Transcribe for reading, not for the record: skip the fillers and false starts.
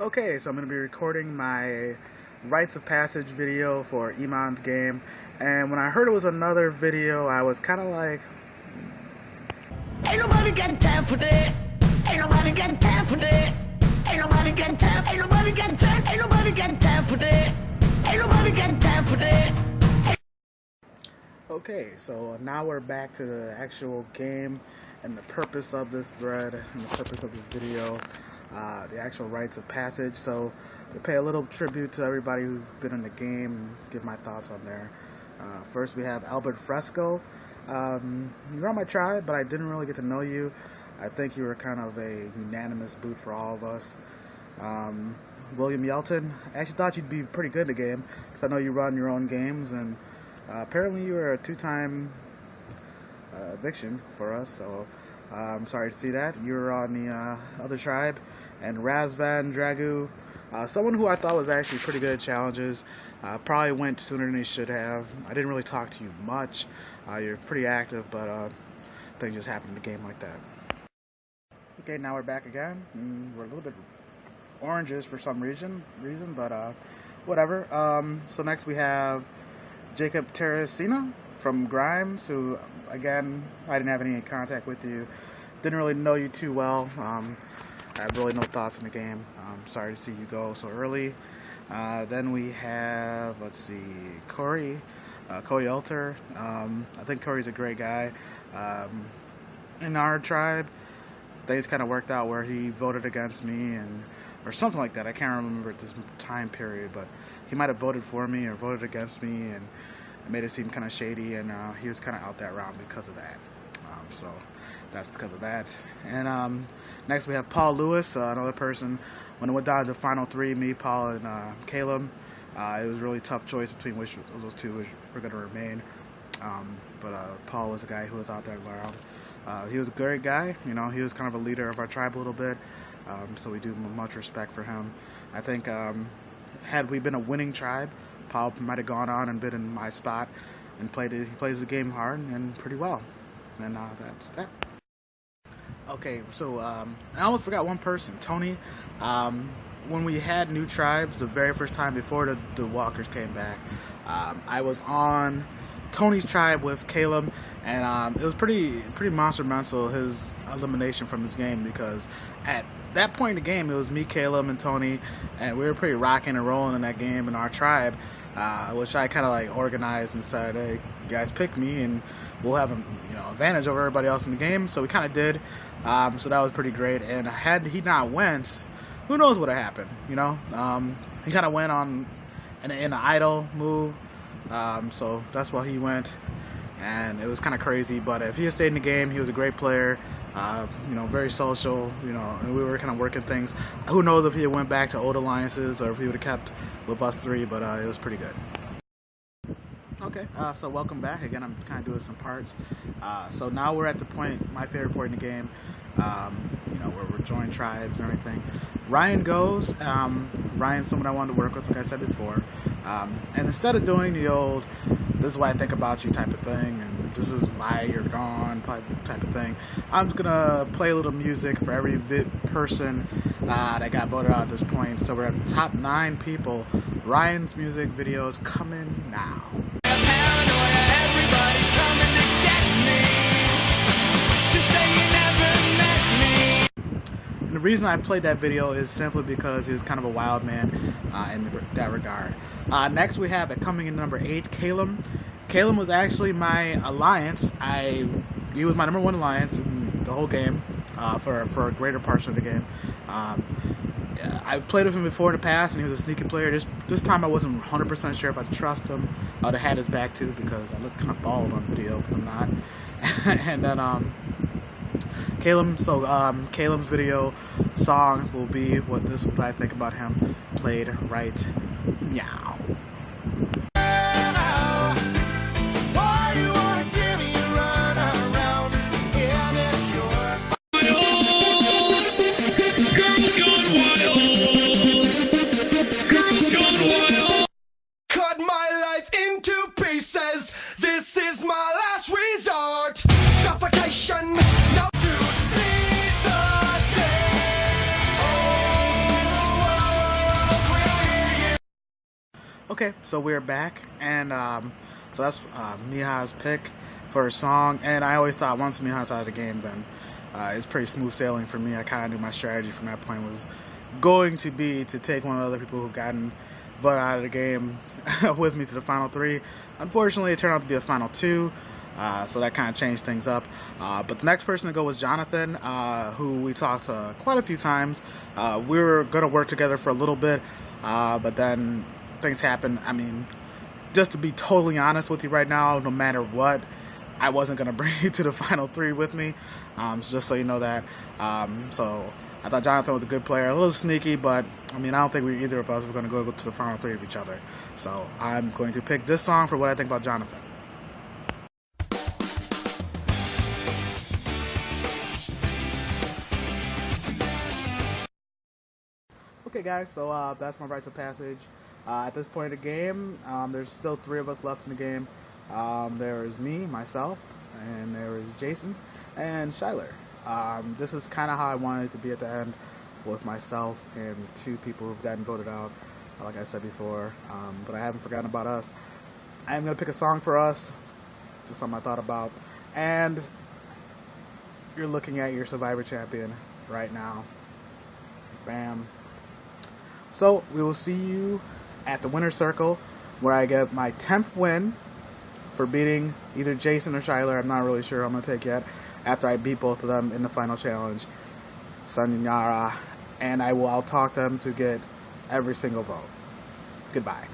Okay, so I'm going to be recording my Rites of Passage video for Iman's game, and when I heard it was another video, I was kind of like, ain't nobody got time for that. Ain't nobody got time for that. Ain't nobody got time. Ain't nobody got time. Ain't nobody got time for that. Ain't nobody got time for that. okay, so now we're back to the actual game and the purpose of this thread and the purpose of this video, the actual Rites of Passage. So to pay a little tribute to everybody who's been in the game and give my thoughts on there. First we have Albert Fresco. You're on my tribe, but I didn't really get to know you. I think you were kind of a unanimous boot for all of us. William Yelton, I actually thought you'd be pretty good in the game, because I know you run your own games, and apparently you were a two-time eviction for us, so I'm sorry to see that. You were on the other tribe. And Razvan Dragu, someone who I thought was actually pretty good at challenges, probably went sooner than he should have. I didn't really talk to you much. You're pretty active, but things just happen in the game like that. Okay, now we're back again. We're a little bit oranges for some reason, but whatever. So next we have Jacob Teresina from Grimes, who, again, I didn't have any contact with you. Didn't really know you too well. I have really no thoughts on the game. Sorry to see you go so early. Then we have, let's see, Corey Alter. I think Corey's a great guy. In our tribe, things kind of worked out where he voted against me, or something like that. I can't remember at this time period, but he might have voted for me or voted against me, and it made it seem kind of shady, and he was kind of out that round because of that. So that's because of that. And next we have Paul Lewis, another person. When it went down to the final three, me, Paul, and Caleb, it was a really tough choice between which of those two were going to remain. But Paul was a guy who was out there around. He was a great guy. You know, he was kind of a leader of our tribe a little bit. So we do much respect for him. I think had we been a winning tribe, Paul might have gone on and been in my spot and he plays the game hard and pretty well. And that's that. Okay, so I almost forgot one person, Tony. When we had new tribes, the very first time before the walkers came back, I was on Tony's tribe with Caleb, and it was pretty monumental, his elimination from his game, because at that point in the game, it was me, Caleb, and Tony, and we were pretty rocking and rolling in that game in our tribe, which I kind of like organized and said, hey, you guys pick me, and we'll have an advantage over everybody else in the game. So we kind of did. So that was pretty great. And had he not went, who knows what would have happened? He kind of went on an idle move. So that's why he went, and it was kind of crazy. But if he had stayed in the game, he was a great player. Very social. And we were kind of working things. Who knows if he had went back to old alliances or if he would have kept with us three? But it was pretty good. Okay, so welcome back. Again, I'm kind of doing some parts. So now we're at the point, my favorite point in the game, where we're joining tribes and everything. Ryan goes. Ryan's someone I wanted to work with, like I said before. And instead of doing the old, this is what I think about you type of thing, and this is why you're gone type of thing, I'm just going to play a little music for every person that got voted out at this point. So we're at the top 9 people. Ryan's music video is coming now. Everybody's coming to get me. Just say you never met me. And the reason I played that video is simply because he was kind of a wild man in that regard. Next we have, at coming in number 8, Caleb. Caleb was actually my alliance. He was my number 1 alliance in the whole game, for a greater portion of the game. I played with him before in the past, and he was a sneaky player. This time I wasn't 100% sure if I could trust him. I would have had his back too, because I look kind of bald on video, but I'm not. And then Caleb. So Caleb's video song will be what I think about him played right meow. This is my last resort. Suffocation. No. To seize the day. Oh, Okay, so we're back, and so that's Miha's pick for a song. And I always thought once Miha's out of the game, then it's pretty smooth sailing for me. I kind of knew my strategy from that point was going to be to take one of the other people who've gotten voted out of the game with me to the final 3. Unfortunately, it turned out to be a final 2. So that kind of changed things up. But the next person to go was Jonathan, who we talked to quite a few times. We were going to work together for a little bit, but then things happened. I mean, just to be totally honest with you right now, no matter what, I wasn't going to bring you to the final 3 with me. So just so you know that. So I thought Jonathan was a good player, a little sneaky, but I mean, I don't think either of us were going to go to the final 3 of each other. So I'm going to pick this song for what I think about Jonathan. Okay guys, so that's my rites of passage. At this point in the game, there's still 3 of us left in the game. There is me, myself, and there is Jason, and Shyler. This is kind of how I wanted it to be at the end, with myself and 2 people who've gotten voted out, like I said before, but I haven't forgotten about us. I am going to pick a song for us, just something I thought about, and you're looking at your Survivor champion right now. Bam. So, we will see you at the winner's circle, where I get my 10th win for beating either Jason or Shyler. I'm not really sure I'm going to take yet, after I beat both of them in the final challenge, Sanyara, and I'll talk them to get every single vote. Goodbye.